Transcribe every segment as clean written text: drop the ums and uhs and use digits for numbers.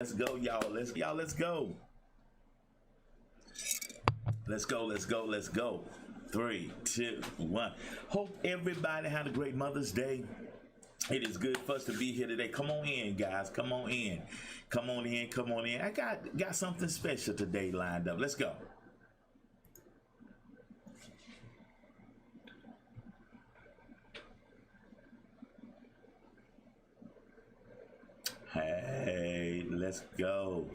Let's go, y'all. Let's go. Let's go. Three, two, one. Hope everybody had a great Mother's Day. It is good for us to be here today. Come on in, guys. Come on in. Come on in. I got something special today lined up. Let's go. Hey, let's go.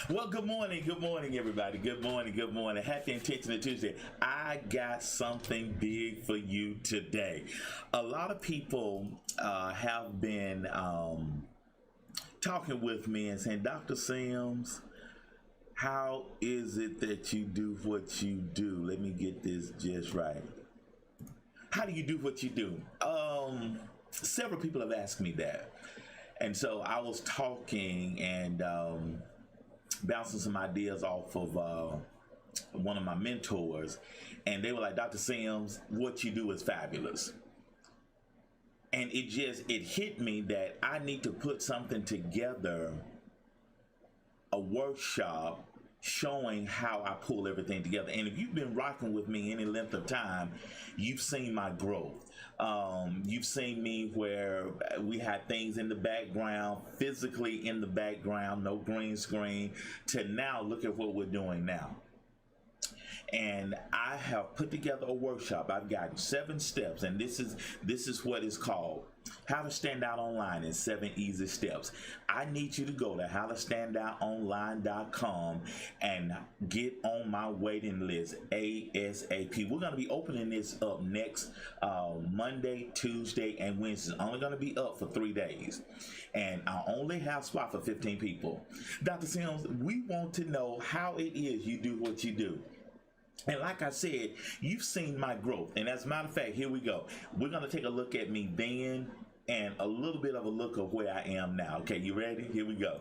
Well, good morning, everybody. Good morning. Happy Intentional Tuesday. I got something big for you today. A lot of people have been talking with me and saying, Dr. Sims, how is it that you do what you do? Let me get this just right. How do you do what you do? Several people have asked me that. And so I was talking and bouncing some ideas off of one of my mentors, and they were like, Dr. Sims, what you do is fabulous. And it hit me that I need to put something together, a workshop showing how I pull everything together. And if you've been rocking with me any length of time, you've seen my growth. You've seen me where we had things in the background, physically in the background, no green screen, to now look at what we're doing now. And I have put together a workshop. I've got 7 steps, and this is what it's called. How to Stand Out Online in 7 Easy Steps. I need you to go to howtostandoutonline.com and get on my waiting list ASAP. We're going to be opening this up next Monday, Tuesday, and Wednesday. It's only going to be up for 3 days. And I only have spot for 15 people. Dr. Sims, we want to know how it is you do what you do. And like I said, you've seen my growth. And as a matter of fact, here we go. We're going to take a look at me then and a little bit of a look of where I am now. Okay, you ready? Here we go.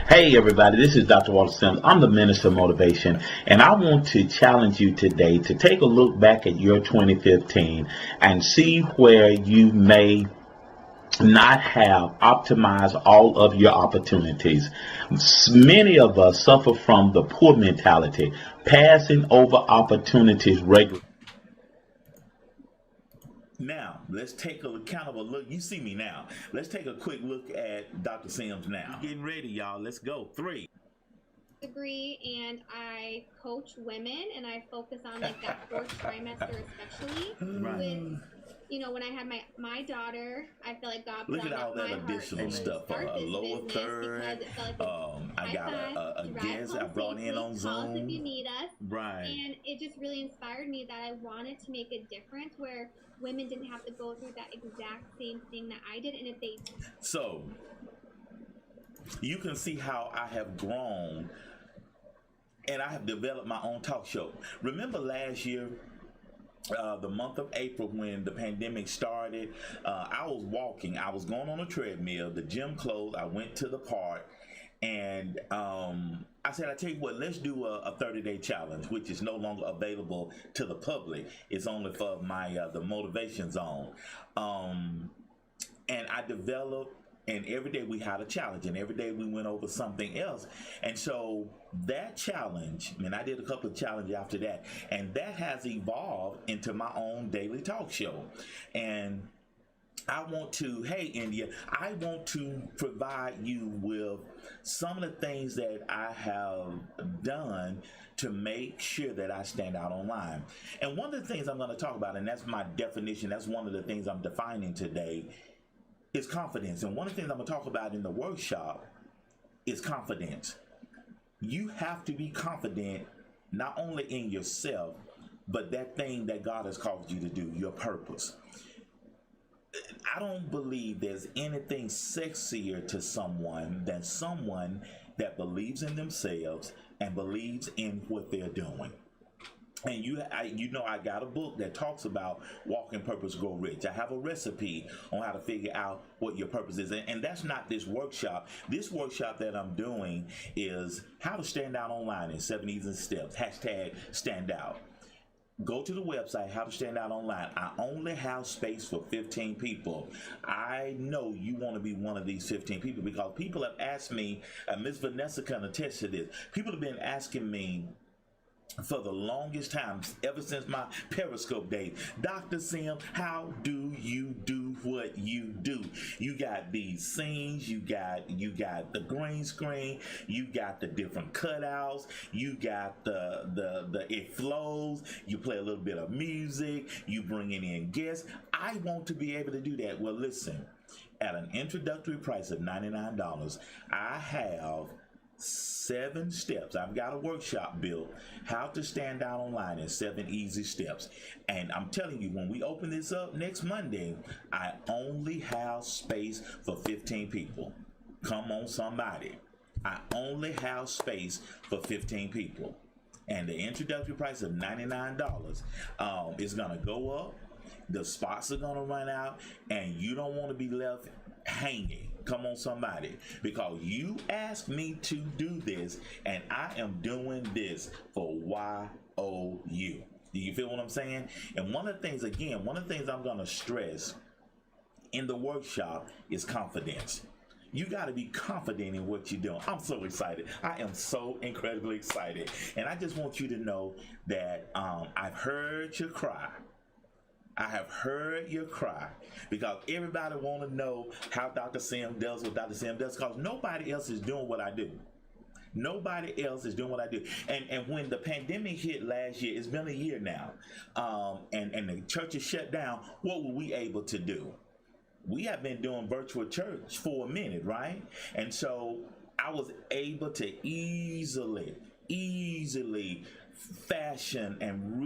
Hey everybody, this is Dr. Walter Sims. I'm the Minister of Motivation, and I want to challenge you today to take a look back at your 2015 and see where you may not have optimized all of your opportunities. Many of us suffer from the poor mentality, passing over opportunities regularly. Now, let's take a kind of a look. You see me now. Let's take a quick look at Dr. Sims now. Getting ready, y'all. Let's go. 3. Degree, and I coach women, and I focus on like that 4th trimester especially. Right. With, when I had my daughter, I feel like God put Look at all that additional stuff. A lower third. I got a guest I brought in on Zoom. If you need us. Right. And it just really inspired me that I wanted to make a difference where women didn't have to go through that exact same thing that I did, and if they. So you can see how I have grown, and I have developed my own talk show. Remember last year, the month of April, when the pandemic started, I was walking. I was going on a treadmill. The gym closed. I went to the park, And I said, I tell you what, let's do a 30-day challenge, which is no longer available to the public. It's only for my the Motivation Zone. And I developed, and every day we had a challenge, and every day we went over something else. And so that challenge, and I did a couple of challenges after that, and that has evolved into my own daily talk show. And I want to, hey, India, I want to provide you with some of the things that I have done to make sure that I stand out online. And one of the things I'm going to talk about, and that's my definition, that's one of the things I'm defining today, is confidence. And one of the things I'm going to talk about in the workshop is confidence. You have to be confident not only in yourself, but that thing that God has called you to do, your purpose. I don't believe there's anything sexier to someone than someone that believes in themselves and believes in what they're doing. And I got a book that talks about Walk in Purpose, Grow Rich. I have a recipe on how to figure out what your purpose is. And that's not this workshop. This workshop that I'm doing is how to stand out online in 7 easy steps. #standout. Go to the website, How to Stand Out Online. I only have space for 15 people. I know you want to be one of these 15 people because people have asked me, Miss Vanessa can attest to this. People have been asking me for the longest time, ever since my Periscope days, Dr. Sim, how do you do what you do? You got these scenes, you got the green screen, you got the different cutouts, you got the it flows, you play a little bit of music, you bringing in guests. I want to be able to do that. Well, listen, at an introductory price of $99, I have 7 steps. I've got a workshop built, how to stand out online in 7 easy steps. And I'm telling you, when we open this up next Monday, I only have space for 15 people. Come on, somebody. I only have space for 15 people. And the introductory price of $99 is going to go up. The spots are going to run out, and you don't want to be left hanging. Come on, somebody, because you asked me to do this, and I am doing this for YOU. Do you feel what I'm saying? And one of the things I'm going to stress in the workshop is confidence. You got to be confident in what you're doing. I'm so excited. I am so incredibly excited. And I just want you to know that I've heard your cry. I have heard your cry because everybody want to know how Dr. Sim does what Dr. Sim does, because nobody else is doing what I do. Nobody else is doing what I do. And when the pandemic hit last year, it's been a year now, and the church is shut down, what were we able to do? We have been doing virtual church for a minute, right? And so I was able to easily fashion and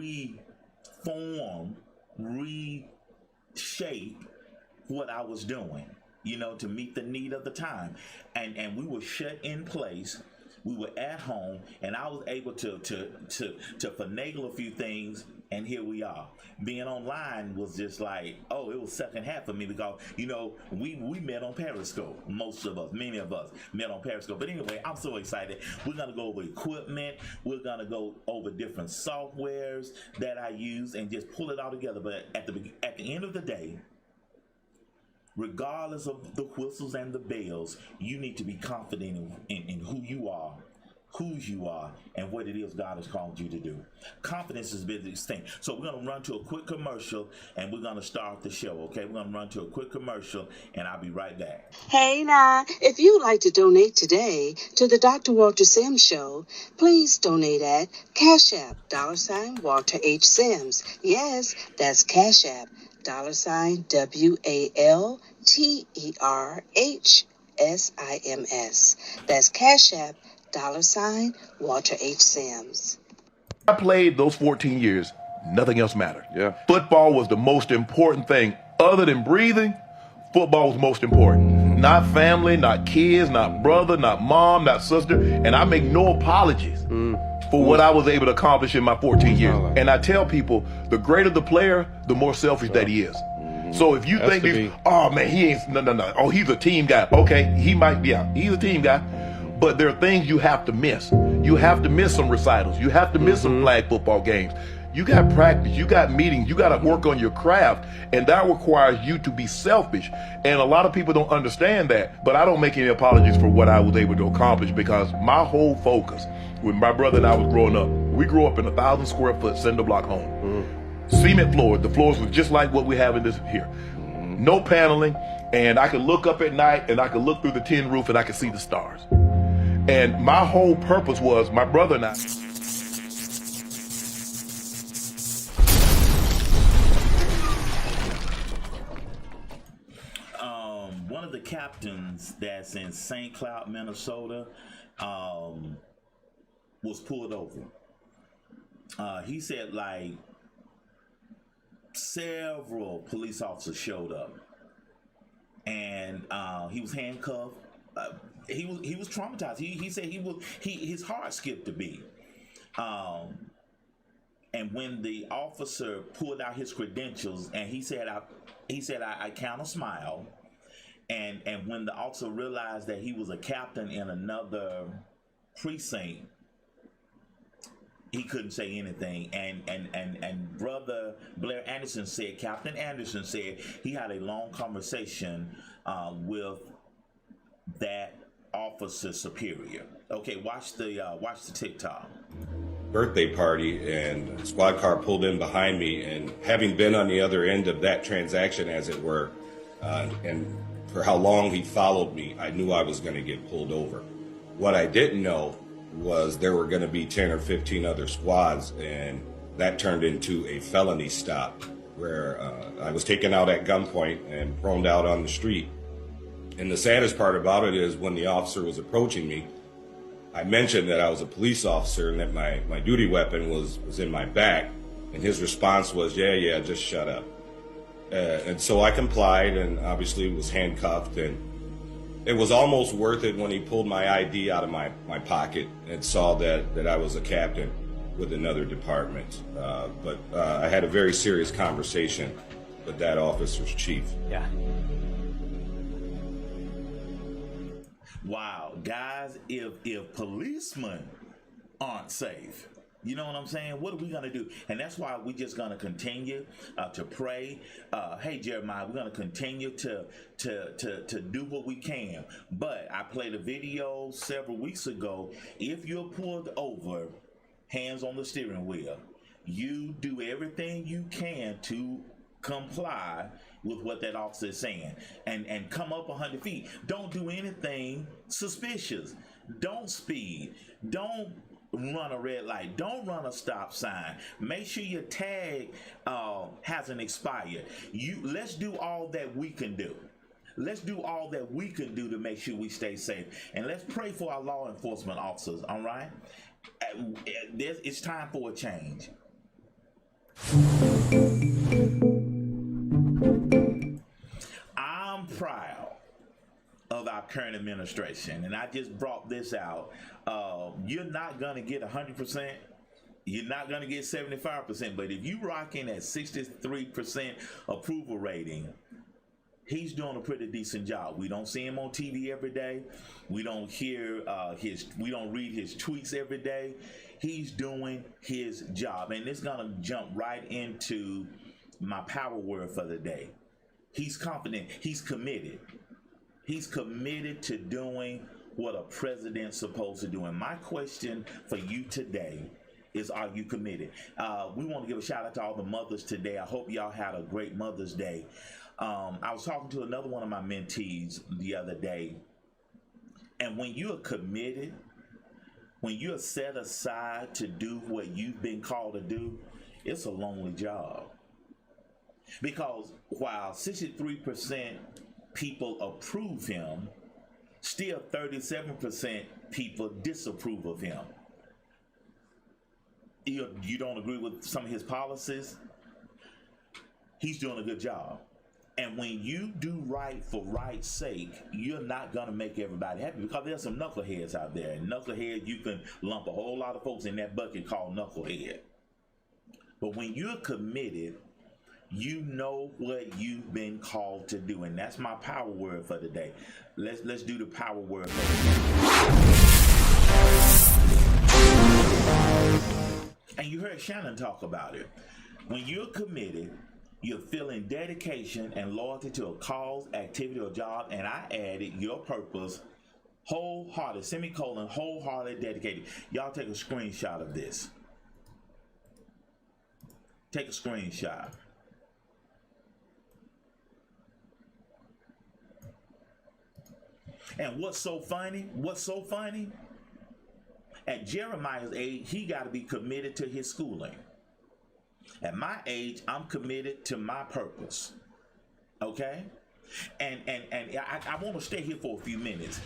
reshape what I was doing, to meet the need of the time. And we were shut in place. We were at home, and I was able to finagle a few things, and here we are. Being online was just like, it was second half for me because, we met on Periscope. Most of us, many of us met on Periscope. But anyway, I'm so excited. We're going to go over equipment. We're going to go over different softwares that I use and just pull it all together. But at the end of the day, regardless of the whistles and the bells, you need to be confident in who you are, whose you are, and what it is God has called you to do. Confidence is the biggest thing. So we're going to run to a quick commercial, and we're going to start the show, okay? We're going to run to a quick commercial, and I'll be right back. Hey now, if you'd like to donate today to the Dr. Walter Sims Show, please donate at Cash App, $Walter H. Sims. Yes, that's Cash App, $WALTERHSIMS. That's Cash App, $Walter H. Sims. I played those 14 years. Nothing else mattered. Yeah. Football was the most important thing. Other than breathing, football was most important. Not family, not kids, not brother, not mom, not sister. And I make no apologies for what I was able to accomplish in my 14 years. And I tell people, the greater the player, the more selfish that he is. So if you think, oh man, he ain't, no. Oh, he's a team guy. Okay, he might be out. He's a team guy. but there are things you have to miss. You have to miss some recitals. You have to miss some flag football games. You got practice, you got meetings, you got to work on your craft, and that requires you to be selfish. And a lot of people don't understand that, but I don't make any apologies for what I was able to accomplish, because my whole focus, when my brother and I was growing up, we grew up in a 1,000 square foot cinder block home. Cement floors. The floors were just like what we have in this here. No paneling, and I could look up at night and I could look through the tin roof and I could see the stars. And my whole purpose was, my brother and I, one of the captains that's in St. Cloud, Minnesota, was pulled over. He said like several police officers showed up, and he was handcuffed. He was traumatized. He said his heart skipped a beat. And when the officer pulled out his credentials, and he said I count a smile. And when the officer realized that he was a captain in another precinct, he couldn't say anything. And Brother Blair Anderson said, Captain Anderson said, he had a long conversation with that officer superior. Okay, watch the TikTok. Birthday party, and a squad car pulled in behind me, and having been on the other end of that transaction, as it were, and for how long he followed me, I knew I was going to get pulled over. What I didn't know was there were going to be 10 or 15 other squads, and that turned into a felony stop where I was taken out at gunpoint and thrown out on the street. And the saddest part about it is when the officer was approaching me, I mentioned that I was a police officer and that my duty weapon was in my back, and his response was, yeah, just shut up. And so I complied, and obviously was handcuffed, and it was almost worth it when he pulled my ID out of my pocket and saw that I was a captain with another department. But I had a very serious conversation with that officer's chief. Yeah. Wow, guys, if policemen aren't safe, you know what I'm saying? What are we going to do? And that's why we're just going to continue to pray. Hey, Jeremiah, we're going to continue to do what we can. But I played a video several weeks ago. If you're pulled over, hands on the steering wheel, you do everything you can to comply with what that officer is saying, and come up 100 feet. Don't do anything suspicious. Don't speed. Don't run a red light. Don't run a stop sign. Make sure your tag hasn't expired. Let's do all that we can do. Let's do all that we can do to make sure we stay safe. And let's pray for our law enforcement officers, all right? It's time for a change. I'm proud of our current administration, and I just brought this out. You're not going to get 100%. You're not going to get 75%, but if you rocking at 63% approval rating, he's doing a pretty decent job. We don't see him on TV every day. We don't hear we don't read his tweets every day. He's doing his job, and it's going to jump right into my power word for the day. He's confident. He's committed. He's committed to doing what a president's supposed to do. And my question for you today is, are you committed? We want to give a shout out to all the mothers today. I hope y'all had a great Mother's Day. I was talking to another one of my mentees the other day. And when you are committed, when you're set aside to do what you've been called to do, it's a lonely job. Because while 63% people approve him, still 37% people disapprove of him. You don't agree with some of his policies? He's doing a good job. And when you do right for right's sake, you're not going to make everybody happy, because there's some knuckleheads out there. And knucklehead, you can lump a whole lot of folks in that bucket called knucklehead. But when you're committed, you know what you've been called to do. And that's my power word for the day. Let's do the power word for the day. And you heard Shannon talk about it. When you're committed, you're feeling dedication and loyalty to a cause, activity, or job, and I added your purpose, wholehearted, semicolon, wholehearted, dedicated. Y'all take a screenshot of this. Take a screenshot. And what's so funny? At Jeremiah's age, he got to be committed to his schooling. At my age, I'm committed to my purpose. Okay? And I want to stay here for a few minutes.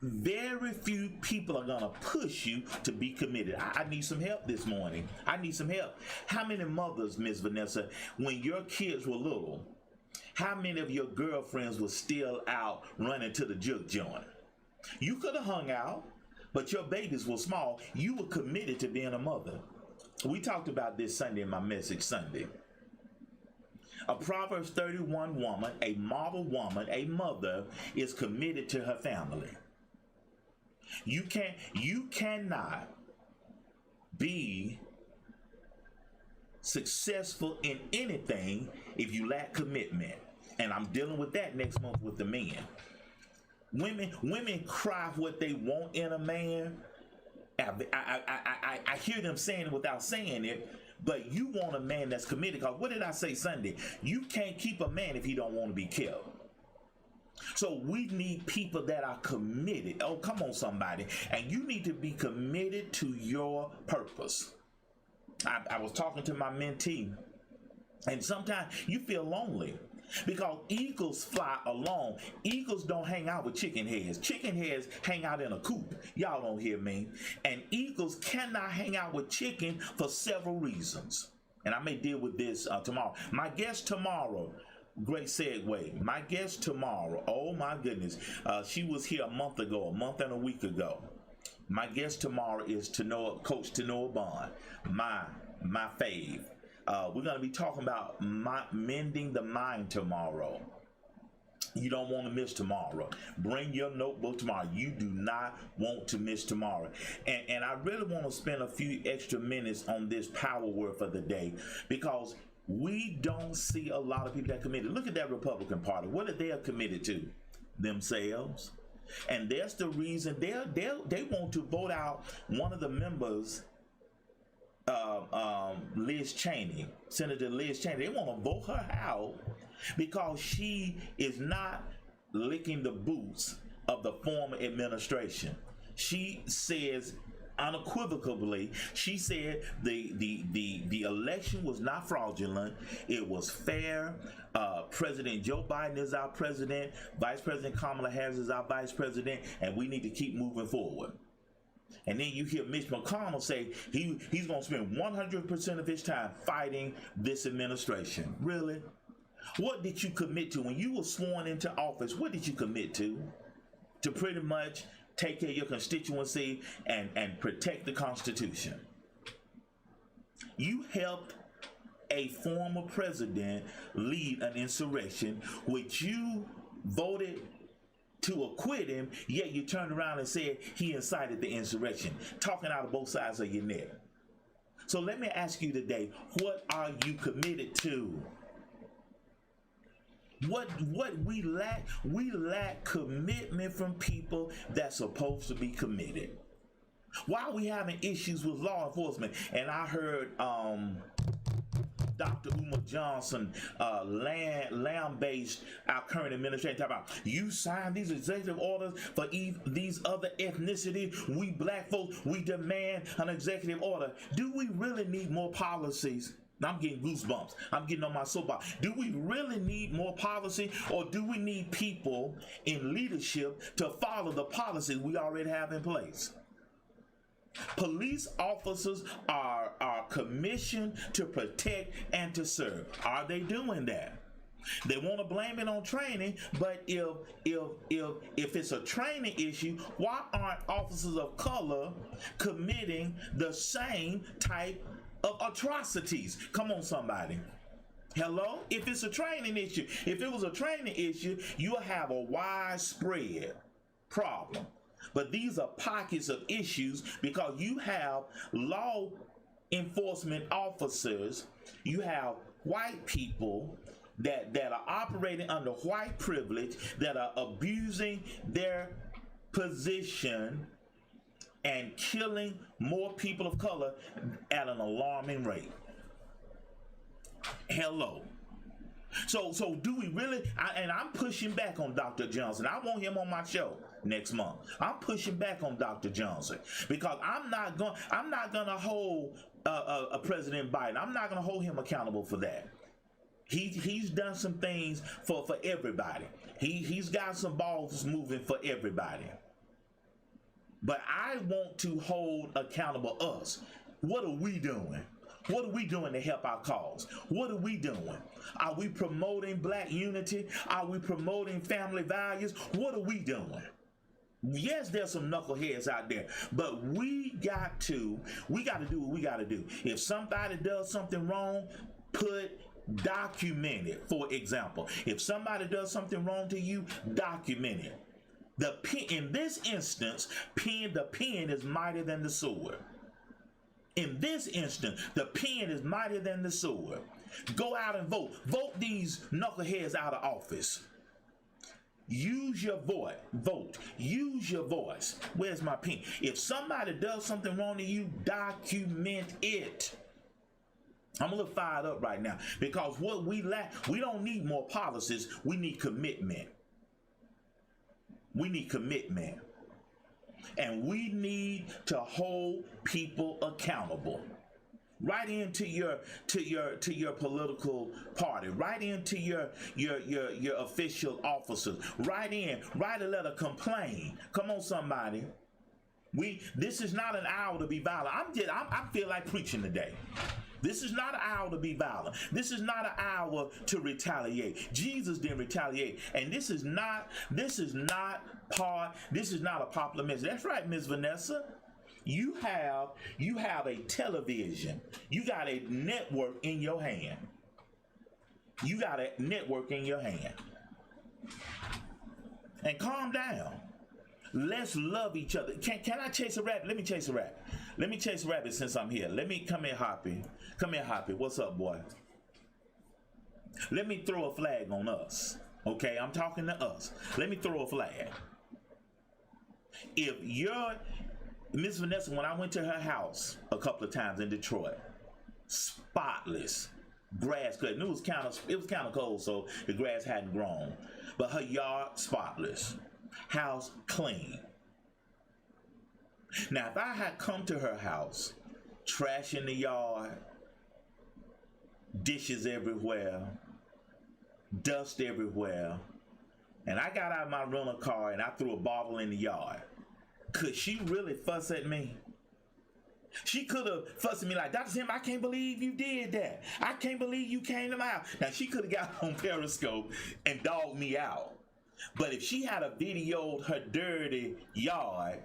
Very few people are going to push you to be committed. I need some help this morning. I need some help. How many mothers, Miss Vanessa, when your kids were little, how many of your girlfriends were still out running to the juke joint? You could have hung out, but your babies were small. You were committed to being a mother. We talked about this Sunday in my message Sunday. A Proverbs 31 woman, a model woman, a mother, is committed to her family. You cannot be successful in anything if you lack commitment. And I'm dealing with that next month with the men. Women cry what they want in a man. I hear them saying it without saying it, but you want a man that's committed. Because what did I say Sunday? You can't keep a man if he don't want to be kept. So we need people that are committed. Oh, come on, somebody. And you need to be committed to your purpose. I was talking to my mentee, and sometimes you feel lonely. Because eagles fly alone. Eagles don't hang out with chicken heads. Chicken heads hang out in a coop. Y'all don't hear me. And eagles cannot hang out with chicken for several reasons. And I may deal with this tomorrow. My guest tomorrow, great segue. My guest tomorrow, oh my goodness. She was here a month and a week ago. My guest tomorrow is Coach Tanoa Bond, my fave. We're going to be talking about mending the mind tomorrow. You don't want to miss tomorrow. Bring your notebook tomorrow. You do not want to miss tomorrow. And I really want to spend a few extra minutes on this power word for the day, because we don't see a lot of people that are committed. Look at that Republican Party. What are they committed to? Themselves. And that's the reason they want to vote out one of the members, Liz Cheney, Senator Liz Cheney. They want to vote her out because she is not licking the boots of the former administration. She says unequivocally, she said the election was not fraudulent. It was fair. President Joe Biden is our president. Vice President Kamala Harris is our vice president, and we need to keep moving forward. And then you hear Mitch McConnell say he's going to spend 100% of his time fighting this administration. Really? What did you commit to when you were sworn into office? What did you commit to? To pretty much take care of your constituency and protect the Constitution. You helped a former president lead an insurrection, which you voted to acquit him, yet you turned around and said he incited the insurrection, talking out of both sides of your neck. So let me ask you today, what are you committed to? What we lack commitment from people that's supposed to be committed. Why are we having issues with law enforcement? And I heard Dr. Umar Johnson lambaste our current administration, talk about you signed these executive orders for these other ethnicities. We black folks, we demand an executive order. Do we really need more policies? I'm getting goosebumps. I'm getting on my soapbox. Do we really need more policy, or do we need people in leadership to follow the policies we already have in place? Police officers are commissioned to protect and to serve. Are they doing that? They want to blame it on training, but if it's a training issue, why aren't officers of color committing the same type of atrocities? Come on, somebody. Hello? If it's a training issue, if it was a training issue, you'll have a widespread problem. But these are pockets of issues because you have law enforcement officers, you have white people that are operating under white privilege, that are abusing their position and killing more people of color at an alarming rate. Hello. So do we really? And I'm pushing back on Dr. Johnson. I want him on my show next month. I'm pushing back on Dr. Johnson because I'm not gonna hold President Biden. I'm not gonna hold him accountable for that. He's done some things for everybody. He's got some balls moving for everybody. But I want to hold accountable us. What are we doing? What are we doing to help our cause? What are we doing? Are we promoting black unity? Are we promoting family values? What are we doing? Yes, there's some knuckleheads out there, but we got to do what we got to do. If somebody does something wrong, document it. For example, if somebody does something wrong to you, document it. In this instance, the pen is mightier than the sword. In this instance, the pen is mightier than the sword. Go out and vote. Vote these knuckleheads out of office. Use your vote. Vote. Use your voice. Where's my pen? If somebody does something wrong to you, document it. I'm a little fired up right now because what we lack, we don't need more policies. We need commitment. We need commitment. And we need to hold people accountable. Right into your political party, right into your official officers, write a letter, complain. Come on, somebody. This is not an hour to be violent. I feel like preaching today. This is not an hour to be violent. This is not an hour to retaliate. Jesus didn't retaliate. And this is not a popular message. That's right, Ms. Vanessa. You have a television. You got a network in your hand. You got a network in your hand. And calm down. Let's love each other. Can I chase a rabbit? Let me chase a rabbit. Let me chase a rabbit since I'm here. Let me come here, Hoppy. Come here, Hoppy. What's up, boy? Let me throw a flag on us. Okay, I'm talking to us. Let me throw a flag. If you're Miss Vanessa, when I went to her house a couple of times in Detroit, spotless, grass cut. And it was kind of cold, so the grass hadn't grown. But her yard spotless, house clean. Now, if I had come to her house, trash in the yard, dishes everywhere, dust everywhere, and I got out of my rental car and I threw a bottle in the yard, could she really fuss at me? She could have fussed at me like, Dr. Sim, I can't believe you did that. I can't believe you came to my house. Now, she could have got on Periscope and dogged me out. But if she had a videoed her dirty yard,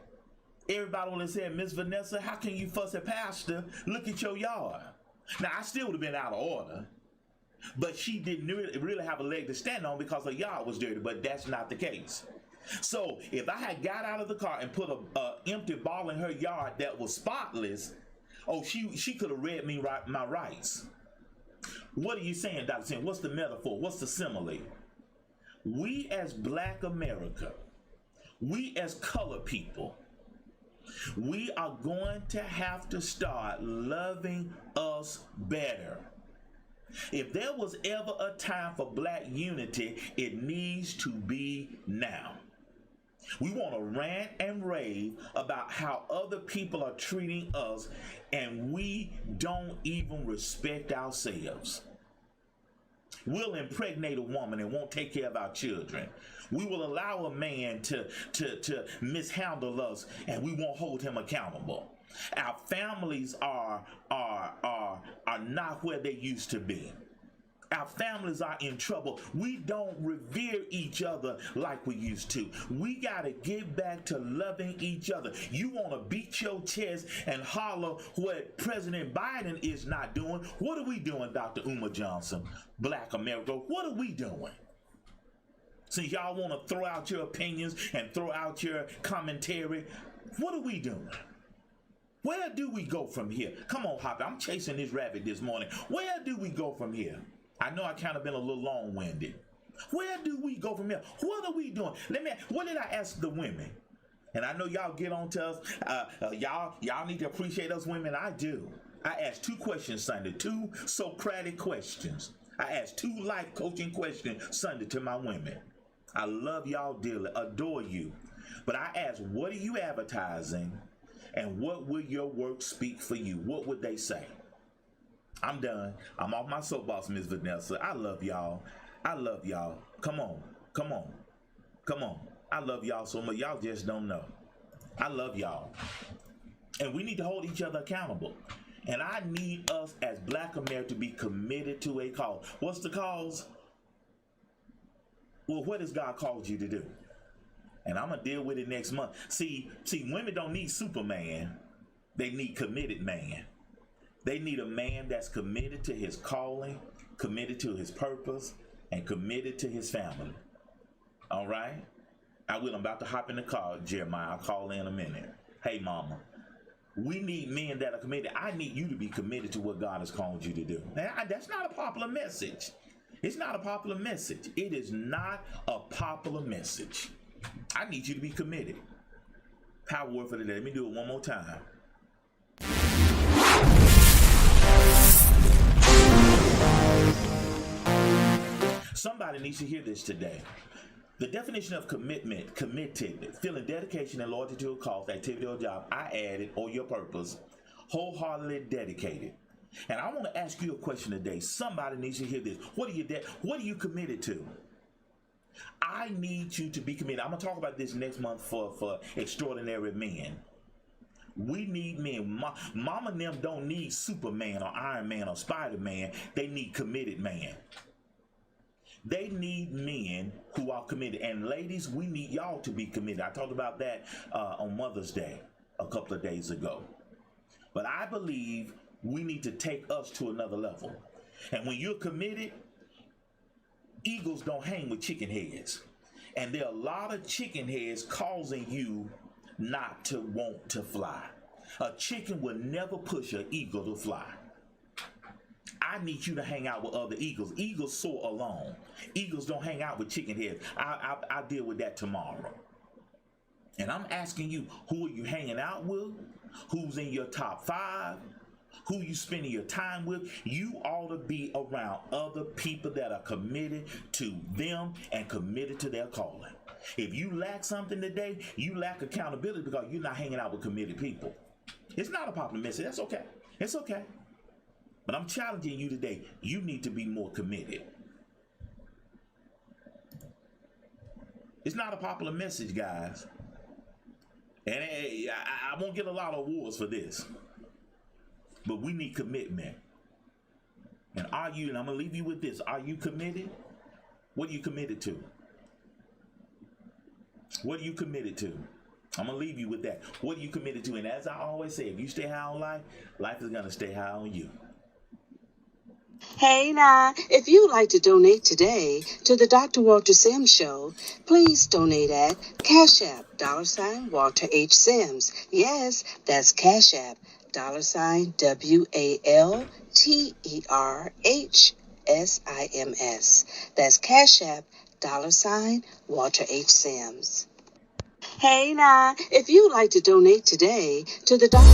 everybody would have said, Miss Vanessa, how can you fuss at Pastor? Look at your yard. Now, I still would have been out of order. But she didn't really have a leg to stand on because her yard was dirty. But that's not the case. So if I had got out of the car and put a empty ball in her yard that was spotless, she could have read me my rights. What are you saying, Dr. Sim? What's the metaphor? What's the simile? We as Black America, we as colored people, we are going to have to start loving us better. If there was ever a time for Black unity, it needs to be now. We want to rant and rave about how other people are treating us, and we don't even respect ourselves. We'll impregnate a woman and won't take care of our children. We will allow a man to mishandle us, and we won't hold him accountable. Our families are not where they used to be. Our families are in trouble. We don't revere each other like we used to. We got to get back to loving each other. You want to beat your chest and holler what President Biden is not doing. What are we doing, Dr. Umar Johnson? Black America, what are we doing? Since y'all want to throw out your opinions and throw out your commentary, what are we doing? Where do we go from here? Come on, Hoppy. I'm chasing this rabbit this morning. Where do we go from here? I know I kind of been a little long-winded. Where do we go from here? What are we doing? What did I ask the women? And I know y'all get on to us. Y'all need to appreciate us women. I do. I asked 2 questions Sunday, 2 Socratic questions. I asked 2 life coaching questions Sunday to my women. I love y'all dearly, adore you. But I asked, what are you advertising? And what will your work speak for you? What would they say? I'm done. I'm off my soapbox, Miss Vanessa. I love y'all. I love y'all. Come on. Come on. Come on. I love y'all so much. Y'all just don't know. I love y'all. And we need to hold each other accountable. And I need us as Black America to be committed to a cause. What's the cause? Well, what has God called you to do? And I'm going to deal with it next month. See, women don't need Superman. They need committed man. They need a man that's committed to his calling, committed to his purpose, and committed to his family. All right? I'm about to hop in the car, Jeremiah. I'll call in a minute. Hey, mama. We need men that are committed. I need you to be committed to what God has called you to do. Now, that's not a popular message. It's not a popular message. It is not a popular message. I need you to be committed. Power word for today. Let me do it one more time. Somebody needs to hear this today. The definition of commitment, committed, feeling dedication and loyalty to a cause, activity, or job, I added, or your purpose, wholeheartedly dedicated. And I want to ask you a question today. Somebody needs to hear this. What are you committed to? I need you to be committed. I'm going to talk about this next month for extraordinary men. We need men. Mama and them don't need Superman or Iron Man or Spider-Man. They need committed man. They need men who are committed. And ladies, we need y'all to be committed. I talked about that on Mother's Day a couple of days ago. But I believe we need to take us to another level. And when you're committed, eagles don't hang with chicken heads. And there are a lot of chicken heads causing you not to want to fly. A chicken will never push an eagle to fly. I need you to hang out with other eagles. Eagles soar alone. Eagles don't hang out with chicken heads. I'll deal with that tomorrow. And I'm asking you, who are you hanging out with? Who's in your top 5? Who you spending your time with? You ought to be around other people that are committed to them and committed to their calling. If you lack something today, you lack accountability because you're not hanging out with committed people. It's not a popular message. That's okay. It's okay. But I'm challenging you today. You need to be more committed. It's not a popular message, guys. And I won't get a lot of awards for this. But we need commitment. And I'm going to leave you with this. Are you committed? What are you committed to? What are you committed to? I'm going to leave you with that. What are you committed to? And as I always say, if you stay high on life, life is going to stay high on you. Hey now, if you'd like to donate today to the Dr. Walter Sims Show, please donate at Cash App, $Walter H. Sims. Yes, that's Cash App, $WalterHSIMS. That's Cash App, $Walter H. Sims. Hey now, if you'd like to donate today to the Dr.